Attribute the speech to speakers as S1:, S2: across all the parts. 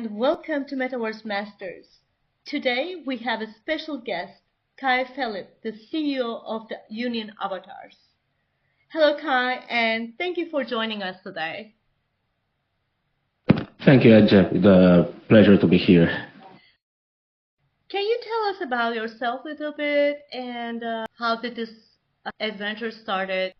S1: and welcome to Metaverse Masters. Today we have a special guest, Cai Felip, the CEO of the Union Avatars. Hello Cai, and thank you for joining us today.
S2: Thank you, Edge. It's a pleasure to be here.
S1: Can you tell us about yourself a little bit and how did this adventure started?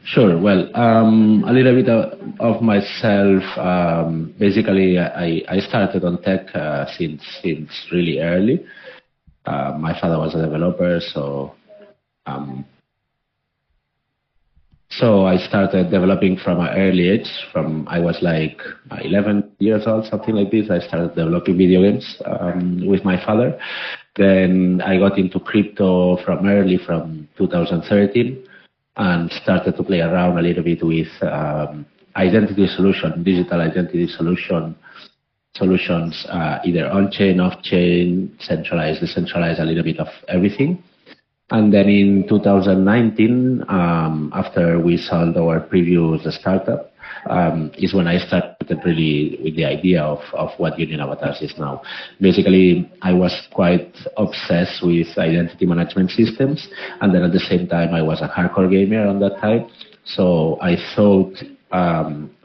S2: Sure. Well, a little bit of myself. Basically, I started on tech since really early. My father was a developer, so I started developing from an early age. From I was like 11 years old, something like this. I started developing video games with my father. Then I got into crypto from 2013. And started to play around a little bit with identity solution, digital identity solutions, either on-chain, off-chain, centralized, decentralized, a little bit of everything. And then in 2019, after we sold our previous startup, is when I started really with the idea of what Union Avatars is now. Basically, I was quite obsessed with identity management systems, and then at the same time, I was a hardcore gamer on that time. So I thought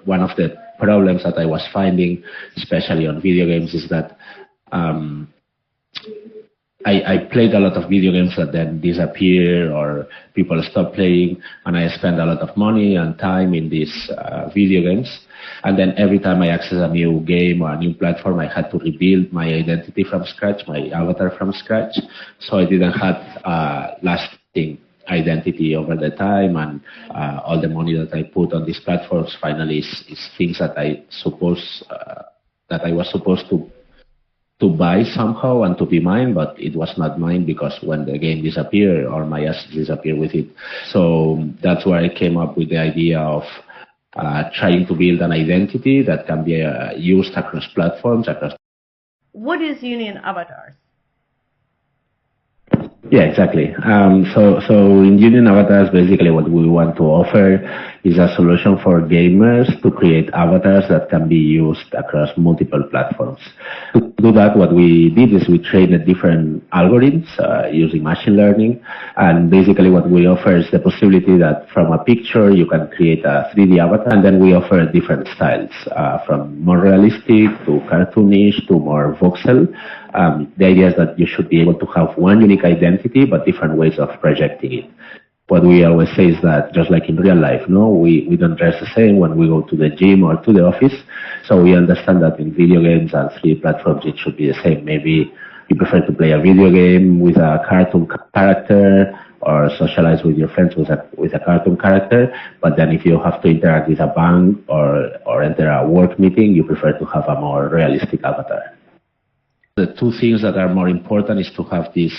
S2: one of the problems that I was finding, especially on video games, is that I played a lot of video games that then disappear or people stop playing, and I spend a lot of money and time in these video games. And then every time I access a new game or a new platform, I had to rebuild my identity from scratch, my avatar from scratch. So I didn't have lasting identity over the time, and all the money that I put on these platforms finally is things that I was supposed to buy somehow and to be mine, but it was not mine because when the game disappeared, all my assets disappeared with it. So that's where I came up with the idea of trying to build an identity that can be used across platforms.
S1: What is Union Avatars?
S2: Yeah, exactly. So in Union Avatars, basically what we want to offer is a solution for gamers to create avatars that can be used across multiple platforms. To do that, what we did is we trained different algorithms using machine learning. And basically what we offer is the possibility that from a picture, you can create a 3D avatar. And then we offer different styles, from more realistic to cartoonish to more voxel. The idea is that you should be able to have one unique identity, but different ways of projecting it. What we always say is that just like in real life, we don't dress the same when we go to the gym or to the office. So we understand that in video games and 3D platforms, it should be the same. Maybe you prefer to play a video game with a cartoon character or socialize with your friends with a cartoon character. But then if you have to interact with a bank or enter a work meeting, you prefer to have a more realistic avatar. The two things that are more important is to have this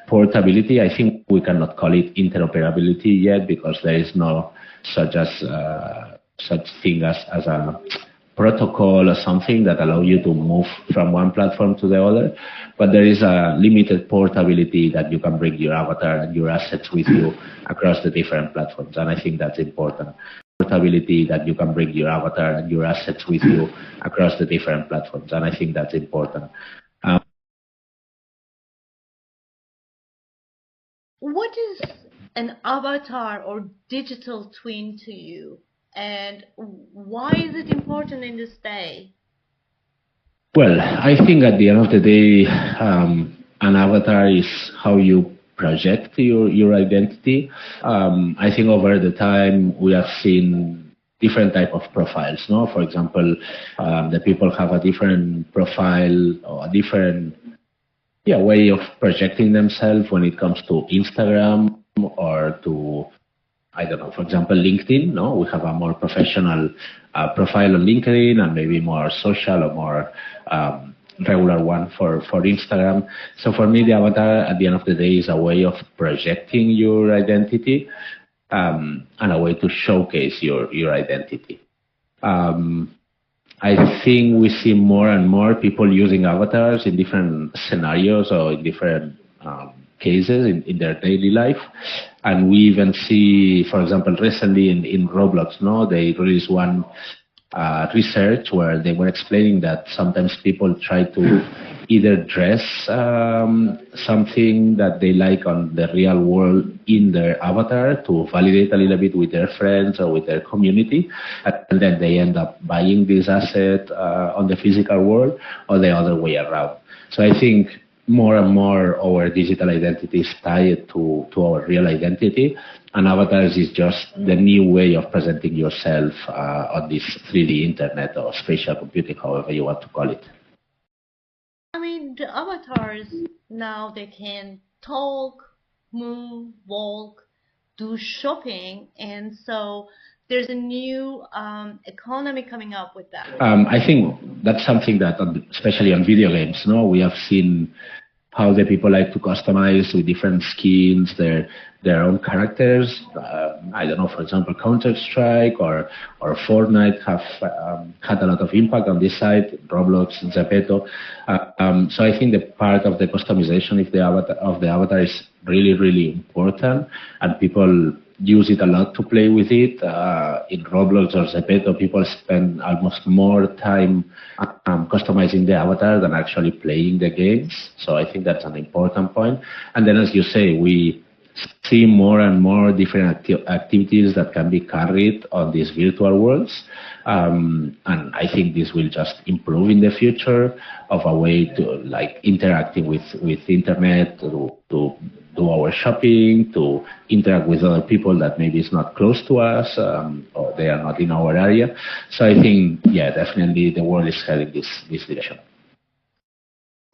S2: portability. I think we cannot call it interoperability yet because there is no such thing as a protocol or something that allow you to move from one platform to the other. But there is a limited portability that you can bring your avatar and your assets with you across the different platforms. And I think that's important. Portability that you can bring your avatar and your assets with you across the different platforms. And I think that's important.
S1: What is an avatar or digital twin to you, and why is it important in this day?
S2: Well, I think at the end of the day, an avatar is how you project your identity. I think over the time we have seen different type of profiles. For example, the people have a different profile or a different way of projecting themselves when it comes to Instagram or to, I don't know, for example, LinkedIn. We have a more professional profile on LinkedIn and maybe more social or more regular one for Instagram. So for me, the avatar at the end of the day is a way of projecting your identity and a way to showcase your identity. I think we see more and more people using avatars in different scenarios or in different cases in their daily life. And we even see, for example, recently in Roblox, they released one research where they were explaining that sometimes people try to either dress something that they like on the real world in their avatar to validate a little bit with their friends or with their community, and then they end up buying this asset on the physical world, or the other way around. So I think more and more our digital identity is tied to our real identity, and avatars is just the new way of presenting yourself on this 3D internet or spatial computing, however you want to call it.
S1: I mean, the avatars now they can talk, move, walk, do shopping, and so there's a new economy coming up with that.
S2: I think that's something that, especially on video games, no, we have seen how the people like to customize with different skins their own characters. I don't know, for example, Counter-Strike or Fortnite have had a lot of impact on this side, Roblox, Zepeto. So I think the part of the customization of the avatar is really, really important, and people use it a lot to play with it. In Roblox or Zepeto, people spend almost more time customizing the avatar than actually playing the games. So I think that's an important point. And then, as you say, we see more and more different activities that can be carried on these virtual worlds. And I think this will just improve in the future of a way to like interacting with internet, to do our shopping, to interact with other people that maybe is not close to us, or they are not in our area. So I think, yeah, definitely the world is heading this direction.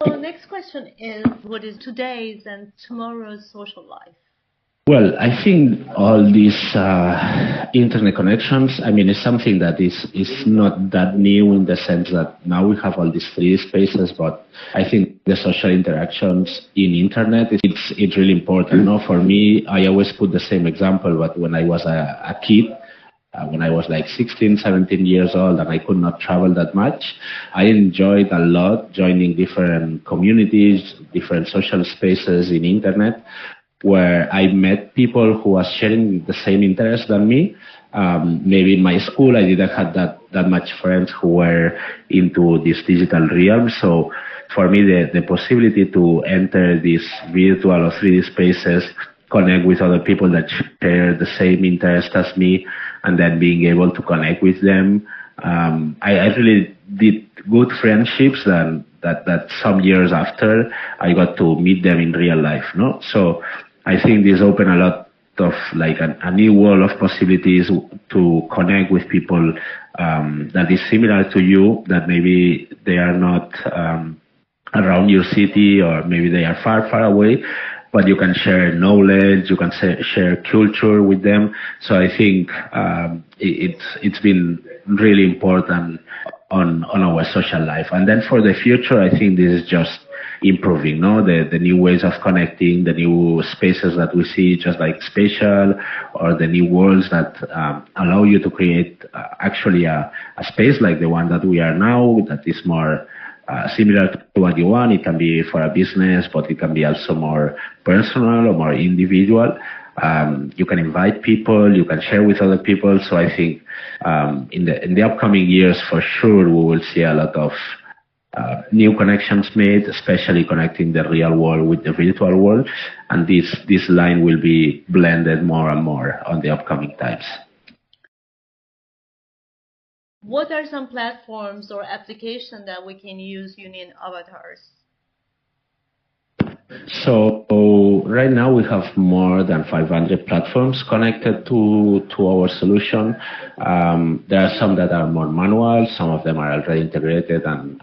S1: So the next question is, what is today's and tomorrow's social life?
S2: Well, I think all these internet connections, I mean, it's something that is not that new in the sense that now we have all these 3D spaces, but I think the social interactions in internet, it's really important. You know, for me, I always put the same example, but when I was a kid, when I was like 16, 17 years old and I could not travel that much, I enjoyed a lot joining different communities, different social spaces in internet, where I met people who was sharing the same interests than me. Maybe in my school, I didn't have that much friends who were into this digital realm. So for me, the possibility to enter these virtual or 3D spaces, connect with other people that share the same interest as me, and then being able to connect with them, I really did good friendships that some years after I got to meet them in real life. No, so I think this opened a lot of like a new world of possibilities to connect with people that is similar to you, that maybe they are not around your city, or maybe they are far, far away, but you can share knowledge, you can share culture with them. So I think it's been really important on our social life. And then for the future, I think this is just improving, no? The new ways of connecting, the new spaces that we see, just like spatial, or the new worlds that allow you to create actually a space like the one that we are now, that is more similar to what you want. It can be for a business, but it can be also more personal or more individual. You can invite people, you can share with other people. So I think in the upcoming years, for sure, we will see a lot of new connections made, especially connecting the real world with the virtual world. And this line will be blended more and more on the upcoming times.
S1: What are some platforms or applications that we can use Union avatars?
S2: So right now we have more than 500 platforms connected to our solution. There are some that are more manual, some of them are already integrated and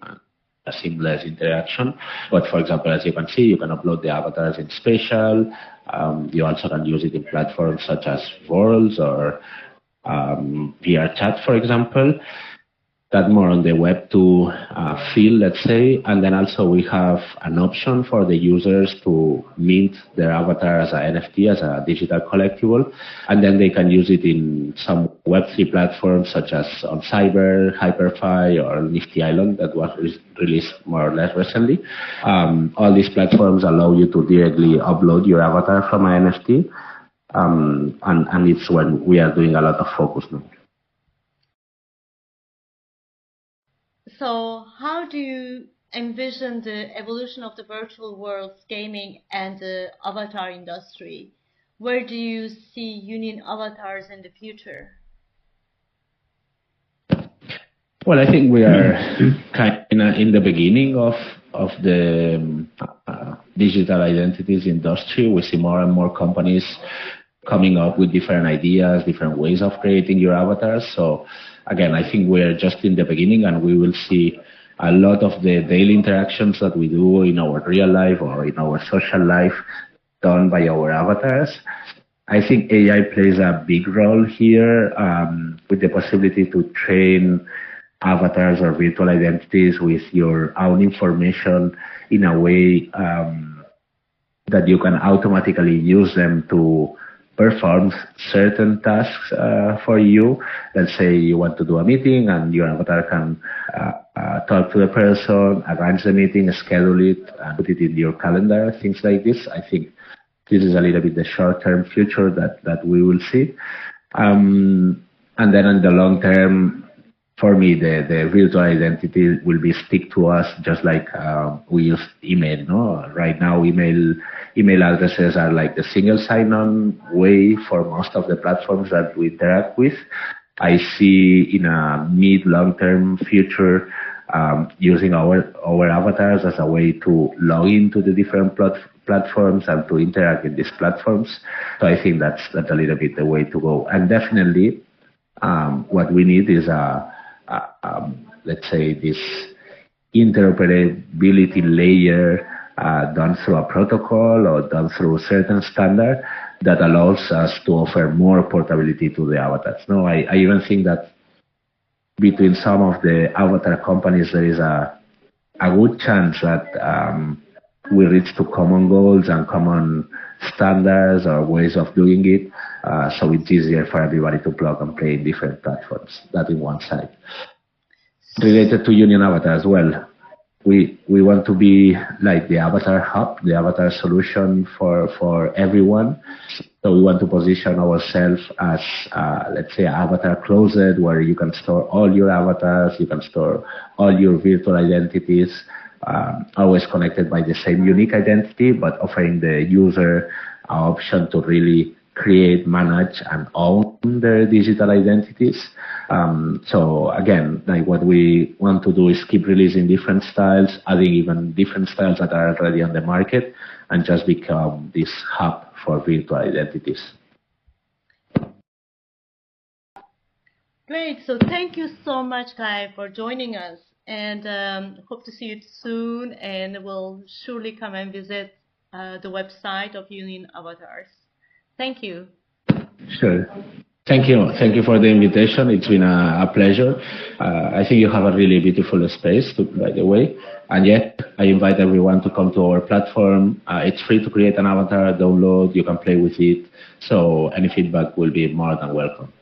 S2: a seamless interaction. But for example, as you can see, you can upload the avatars in spatial. You also can use it in platforms such as Worlds or VR chat, for example. That more on the Web 2 field, let's say. And then also we have an option for the users to mint their avatar as an NFT, as a digital collectible. And then they can use it in some Web 3 platforms such as on Cyber, Hyperfi, or Nifty Island that was released more or less recently. All these platforms allow you to directly upload your avatar from an NFT. And it's when we are doing a lot of focus now.
S1: So how do you envision the evolution of the virtual world's gaming and the avatar industry? Where do you see Union avatars in the future?
S2: Well, I think we are kind of in the beginning of the digital identities industry. We see more and more companies coming up with different ideas, different ways of creating your avatars. So again, I think we're just in the beginning, and we will see a lot of the daily interactions that we do in our real life or in our social life done by our avatars. I think AI plays a big role here, with the possibility to train avatars or virtual identities with your own information in a way that you can automatically use them to perform certain tasks for you. Let's say you want to do a meeting and your avatar can talk to the person, arrange the meeting, schedule it, and put it in your calendar, things like this. I think this is a little bit the short-term future that we will see. And then in the long term, for me, the virtual identity will be stick to us, just like we use email. No, right now email addresses are like the single sign-on way for most of the platforms that we interact with. I see in a mid-long-term future using our avatars as a way to log into the different platforms and to interact in these platforms. So I think that's a little bit the way to go. And definitely, what we need is let's say this interoperability layer done through a protocol or done through a certain standard that allows us to offer more portability to the avatars. No, I even think that between some of the avatar companies there is a good chance that we reach to common goals and common standards or ways of doing it, so it's easier for everybody to plug and play in different platforms. That in one side. Related to Union Avatar as well, we want to be like the avatar hub, the avatar solution for everyone. So we want to position ourselves as, let's say, avatar closet, where you can store all your avatars, you can store all your virtual identities, always connected by the same unique identity, but offering the user an option to really create, manage, and own their digital identities. So again, like what we want to do is keep releasing different styles, adding even different styles that are already on the market, and just become this hub for virtual identities.
S1: Great. So thank you so much, Cai, for joining us, and hope to see you soon. And we'll surely come and visit the website of Union Avatars. Thank you.
S2: Sure. Thank you. Thank you for the invitation. It's been a pleasure. I think you have a really beautiful space, by the way. And yet, I invite everyone to come to our platform. It's free to create an avatar, download, you can play with it. So any feedback will be more than welcome.